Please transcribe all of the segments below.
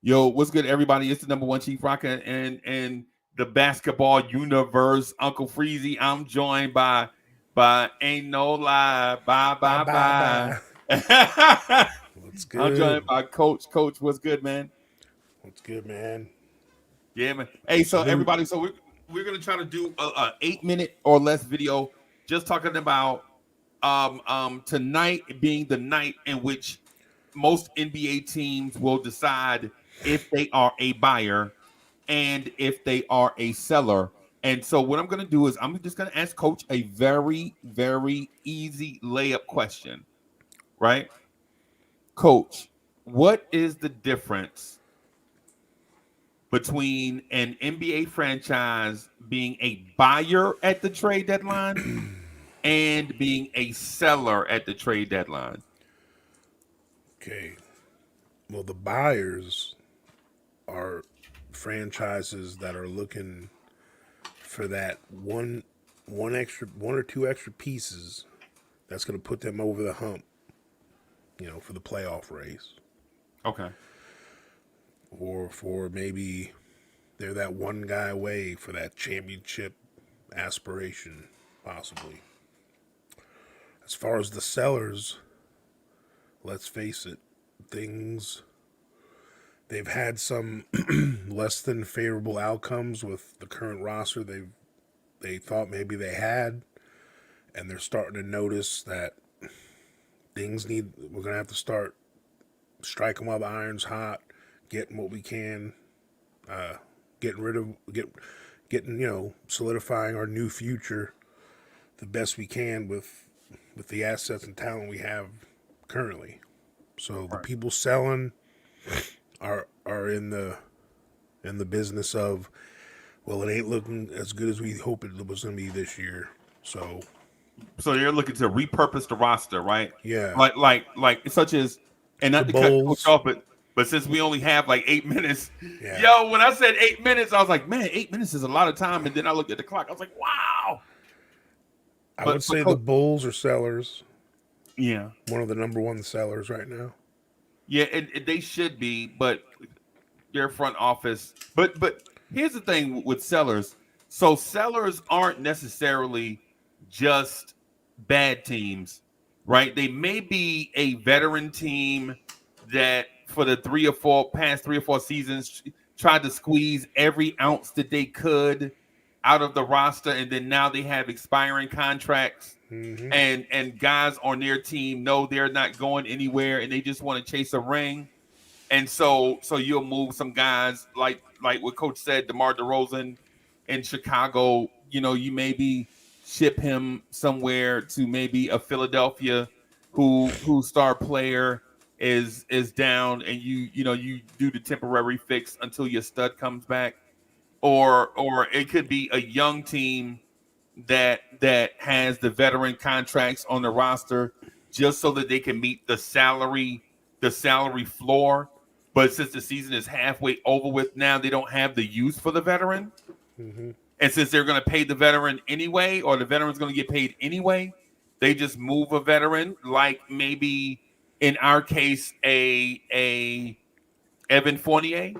Yo, what's good, everybody? It's the number one Chief Rocker and the basketball universe, Uncle Freezy. I'm joined by Ain't No Lie, bye Bye bye bye bye. bye. What's I'm joined good? by Coach. Coach, what's good, man? What's good, man? Yeah, man. Hey, so Salute. everybody, so we're gonna try to do a 8 minute or less video, just talking about tonight being the night in which most NBA teams will decide if they are a buyer and if they are a seller. And so what I'm going to do is I'm just going to ask Coach a very, very easy layup question, right? Coach, what is the difference between an NBA franchise being a buyer at the trade deadline and being a seller at the trade deadline? Okay. Well, the buyers are franchises that are looking for that one or two extra pieces that's going to put them over the hump, for the playoff race, Okay. or for maybe they're that one guy away for that championship aspiration, possibly. As far as the sellers, let's face it, things they've had some less than favorable outcomes with the current roster they thought maybe they had, and they're starting to notice that we're gonna have to start striking while the iron's hot, getting what we can, getting rid of getting solidifying our new future the best we can with the assets and talent we have currently. So the Right. people selling are in the business of, well, it ain't looking as good as we hoped it was going to be this year. So So you're looking to repurpose the roster, right? yeah, Like such as, and the not to cut coach Bulls, off, but since we only have like 8 minutes, yeah, yo, when I said 8 minutes, I was like, man, 8 minutes is a lot of time. And then I looked at the clock, I was like, wow. I would But say the coach, Bulls are sellers, yeah, one of the number one sellers right now. yeah, and they should be, but their front office. But here's the thing with sellers. So sellers aren't necessarily just bad teams, right? They may be a veteran team that for the past 3 or 4 seasons tried to squeeze every ounce that they could out of the roster, and then now they have expiring contracts. Mm-hmm. And guys on their team know they're not going anywhere and they just want to chase a ring, and so you'll move some guys like what Coach said, DeMar DeRozan in Chicago. You maybe ship him somewhere to maybe a Philadelphia whose star player is down, and you do the temporary fix until your stud comes back, or it could be a young team that has the veteran contracts on the roster just so that they can meet the salary floor. But since the season is halfway over with now, they don't have the use for the veteran. Mm-hmm. And since they're going to pay the veteran anyway, or the veteran's going to get paid anyway, they just move a veteran, like maybe in our case, a Evan Fournier.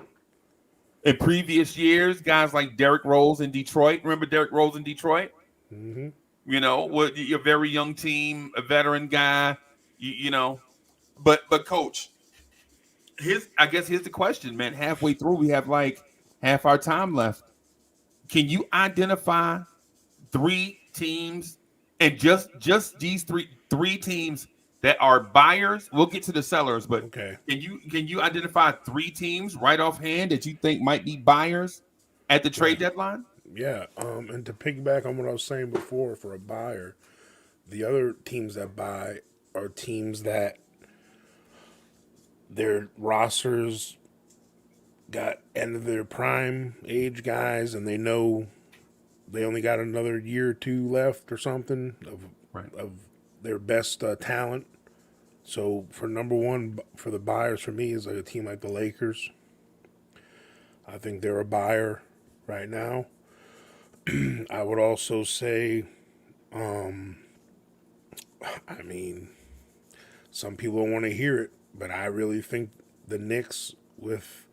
In previous years, guys like Derrick Rose in Detroit. Remember Derrick Rose in Detroit? Mm-hmm. With your very young team, a veteran guy, you know. But coach, here's the question, man. Halfway through, we have like half our time left. Can you identify 3 teams, and just these three teams that are buyers? We'll get to the sellers, but Okay. can you identify 3 teams right offhand that you think might be buyers at the Yeah. trade deadline? Yeah. And to piggyback on what I was saying before, for a buyer, the other teams that buy are teams that their rosters got end of their prime age guys, and they know they only got another year or two left or something Right. of their best talent. So for number one, for the buyers, for me, is like a team like the Lakers. I think they're a buyer right now. I would also say, I mean, some people don't want to hear it, but I really think the Knicks with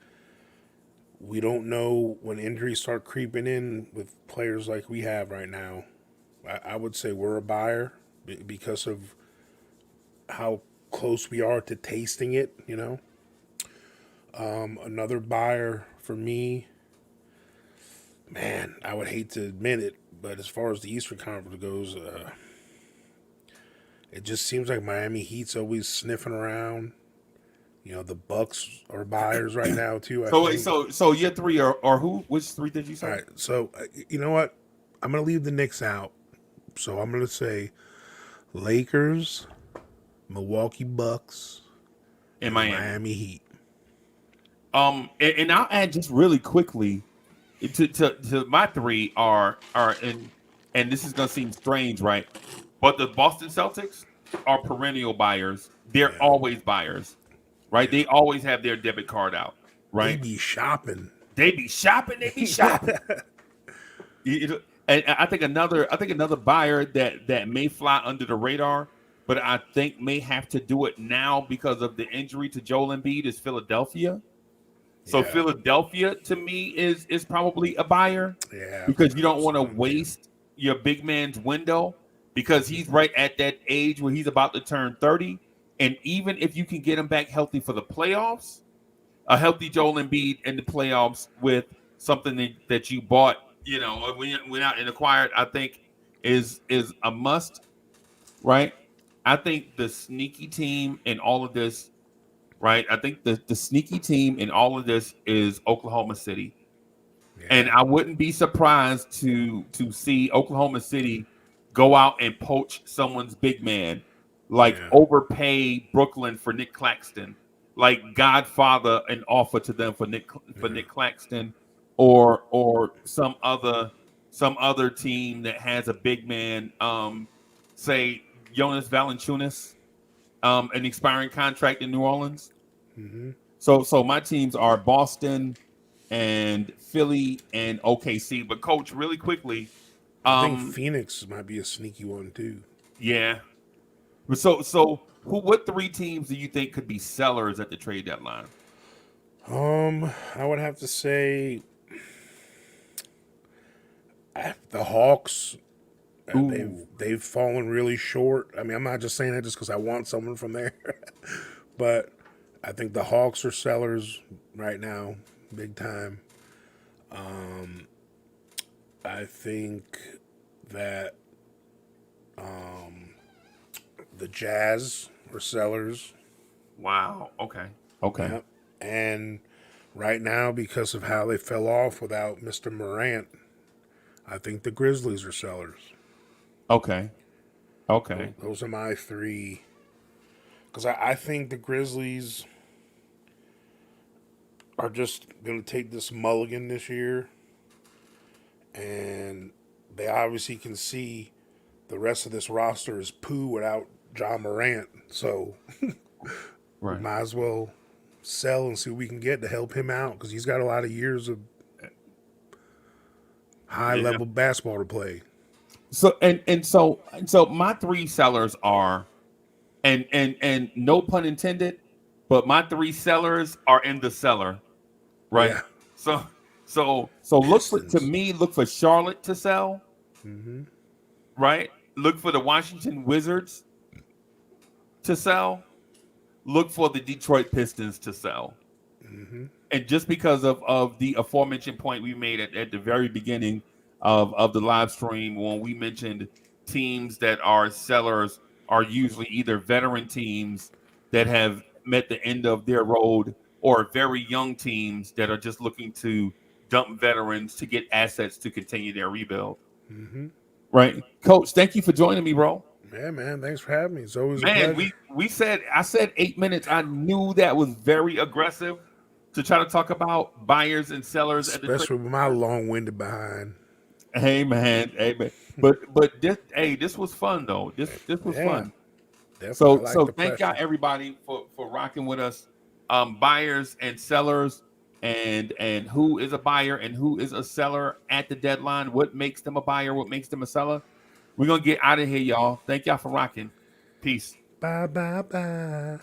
we don't know when injuries start creeping in with players like we have right now. I would say we're a buyer because of how close we are to tasting it. Another buyer for me, man, I would hate to admit it, but as far as the Eastern Conference goes, it just seems like Miami Heat's always sniffing around. The Bucks are buyers right now too. I So think. so your three are who? Which three did you All say? right, so you know what? I'm gonna leave the Knicks out. So I'm gonna say Lakers, Milwaukee Bucks, In and the Miami. Miami Heat. And I'll add just really quickly to my three are and this is gonna seem strange, right? But the Boston Celtics are perennial buyers. They're Yeah, always buyers, right? They always have their debit card out, they right? be shopping. They be shopping. They be shopping. And I think another buyer that may fly under the radar, but I think may have to do it now because of the injury to Joel Embiid is Philadelphia. So Yeah, Philadelphia to me is probably a buyer yeah, I've because you heard don't those want to names, yeah. waste your big man's window because he's right at that age where he's about to turn 30. And even if you can get him back healthy for the playoffs, a healthy Joel Embiid in the playoffs with something that you bought, went out and acquired, I think is a must, right? I think the sneaky team in all of this, right? I think the sneaky team in all of this is Oklahoma City. And Yeah, I wouldn't be surprised to see Oklahoma City go out and poach someone's big man, like yeah, overpay Brooklyn for Nick Claxton, like Godfather an offer to them for yeah. Nick Claxton, or some other team that has a big man, say Jonas Valanciunas, an expiring contract in New Orleans. Hmm. So my teams are Boston and Philly and OKC. But coach, really quickly, I think um, Phoenix might be a sneaky one too. yeah. So what three teams do you think could be sellers at the trade deadline? I would have to say the Hawks. They've Ooh, they've fallen really short. I mean, I'm not just saying that just because I want someone from there, but I think the Hawks are sellers right now, big time. I think that the Jazz are sellers. wow. Okay. Okay. Yep. And right now, because of how they fell off without Mr. Morant, I think the Grizzlies are sellers. Okay. Okay. Those are my three. Because I think the Grizzlies are just going to take this mulligan this year. And they obviously can see the rest of this roster is poo without John Morant. So we Right. might as well sell and see what we can get to help him out because he's got a lot of years of high Yeah. level basketball to play. So my three sellers are and no pun intended, but my three sellers are in the cellar, right? Yeah. So so Pistons. look for Charlotte to sell, Hmm. right? Look for the Washington Wizards to sell. Look for the Detroit Pistons to sell. Hmm. And just because of the aforementioned point we made at the very beginning of the live stream when we mentioned teams that are sellers are usually either veteran teams that have met the end of their road or very young teams that are just looking to dump veterans to get assets to continue their rebuild. Hmm. Right. Coach, thank you for joining me, bro. Yeah, man. Thanks for having me. It's always a Man, pleasure. I said 8 minutes. I knew that was very aggressive to try to talk about buyers and sellers at the trade. Especially with my long winded behind. Hey man. But this was fun though. This was Yeah, fun. definitely. I like So the thank y'all pressure. everybody for rocking with us. Buyers and sellers and who is a buyer and who is a seller at the deadline. What makes them a buyer? What makes them a seller? We're gonna get out of here, y'all. Thank y'all for rocking. Peace. Bye, bye, bye.